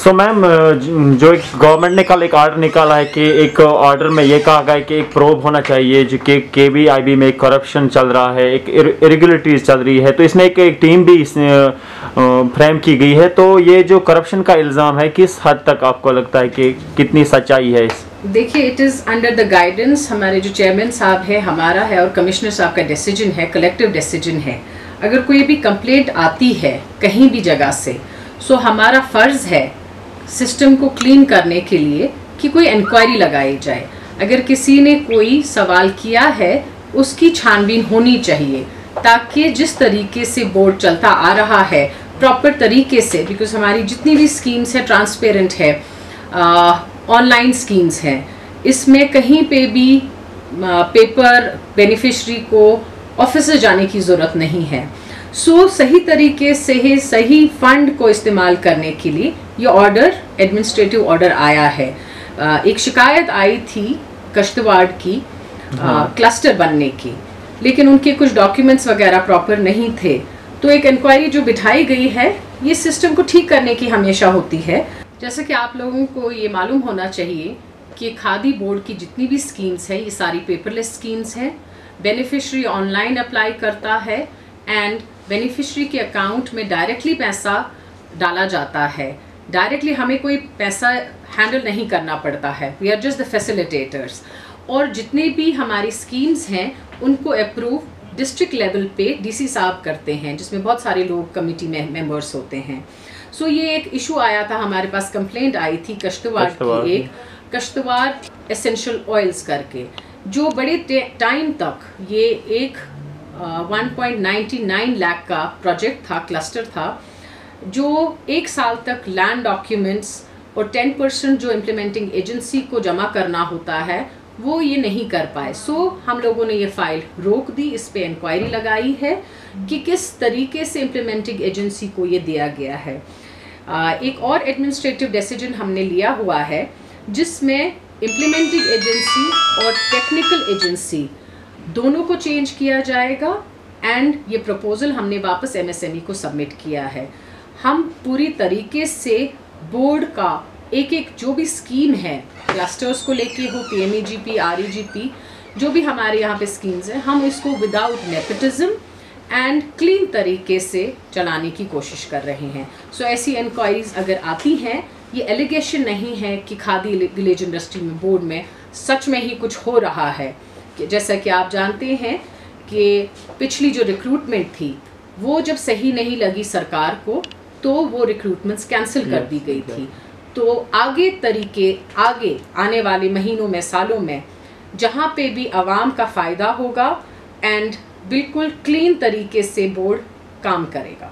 So ma'am, जो एक government ने कल एक ऑर्डर निकाला है कि एक ऑर्डर में ये कहा गया है कि एक प्रोब होना चाहिए जो कि केवीआईबी में करप्शन चल रहा है, एक इरेगुलरिटीज चल रही है, तो इसमें एक टीम भी फ्रेम की गई है। तो ये जो करप्शन का इल्ज़ाम है किस हद तक आपको लगता है कि कितनी सच्चाई है इस? देखिए, it is under the guidance, हमारे जो चेयरमैन साहब है, हमारा है, और कमिश्नर साहब का डिसीजन है, कलेक्टिव डिसीजन है। अगर कोई भी कंप्लेंट आती है कहीं भी जगह से, सो हमारा फ़र्ज़ है सिस्टम को क्लीन करने के लिए कि कोई इंक्वायरी लगाई जाए। अगर किसी ने कोई सवाल किया है उसकी छानबीन होनी चाहिए, ताकि जिस तरीके से बोर्ड चलता आ रहा है प्रॉपर तरीके से, बिकॉज हमारी जितनी भी स्कीम्स है ट्रांसपेरेंट है, ऑनलाइन स्कीम्स हैं, इसमें कहीं पे भी पेपर बेनिफिशरी को ऑफिस से जाने की ज़रूरत नहीं है। सो सही तरीके से ही सही फंड को इस्तेमाल करने के लिए ये ऑर्डर, एडमिनिस्ट्रेटिव ऑर्डर आया है। एक शिकायत आई थी कश्तवाड़ की क्लस्टर बनने की, लेकिन उनके कुछ डॉक्यूमेंट्स वगैरह प्रॉपर नहीं थे, तो एक इंक्वायरी जो बिठाई गई है ये सिस्टम को ठीक करने की हमेशा होती है। जैसे कि आप लोगों को ये मालूम होना चाहिए कि खादी बोर्ड की जितनी भी स्कीम्स हैं ये सारी पेपरलेस स्कीम्स हैं। बेनिफिशरी ऑनलाइन अप्लाई करता है एंड बेनिफिशरी के अकाउंट में डायरेक्टली पैसा डाला जाता है। डायरेक्टली हमें कोई पैसा हैंडल नहीं करना पड़ता है, we are just the facilitators. और जितने भी हमारी स्कीम्स हैं उनको अप्रूव डिस्ट्रिक्ट लेवल पे डीसी साहब करते हैं, जिसमें बहुत सारे लोग कमेटी में मेंबर्स होते हैं। सो ये एक इशू आया था, हमारे पास कंप्लेंट आई थी कश्तवाड़ की, एक कश्तवाड़ एसेंशियल ऑयल्स करके, जो बड़े टाइम तक ये एक 1.99 लाख का प्रोजेक्ट था, क्लस्टर था, जो एक साल तक लैंड डॉक्यूमेंट्स और 10% जो इम्प्लीमेंटिंग एजेंसी को जमा करना होता है वो ये नहीं कर पाए। सो हम लोगों ने ये फाइल रोक दी, इस पे इंक्वायरी लगाई है कि किस तरीके से इम्प्लीमेंटिंग एजेंसी को ये दिया गया है। एक और एडमिनिस्ट्रेटिव डिसीजन हमने लिया हुआ है जिसमें इम्प्लीमेंटिंग एजेंसी और टेक्निकल एजेंसी दोनों को चेंज किया जाएगा एंड ये प्रपोजल हमने वापस एमएसएमई को सबमिट किया है। हम पूरी तरीके से बोर्ड का एक एक जो भी स्कीम है, क्लस्टर्स को लेके हो, पीएमईजीपी, आरईजीपी, जो भी हमारे यहाँ पे स्कीम्स हैं, हम इसको विदाउट नेपोटिज्म एंड क्लीन तरीके से चलाने की कोशिश कर रहे हैं। सो ऐसी इंक्वायरीज अगर आती हैं, ये एलिगेशन नहीं है कि खादी विलेज इंडस्ट्री में बोर्ड में सच में ही कुछ हो रहा है। कि जैसा कि आप जानते हैं कि पिछली जो रिक्रूटमेंट थी वो जब सही नहीं लगी सरकार को तो वो रिक्रूटमेंट्स कैंसिल कर दी गई थी। तो आगे आने वाले महीनों में, सालों में, जहाँ पे भी आवाम का फ़ायदा होगा एंड बिल्कुल क्लीन तरीके से बोर्ड काम करेगा।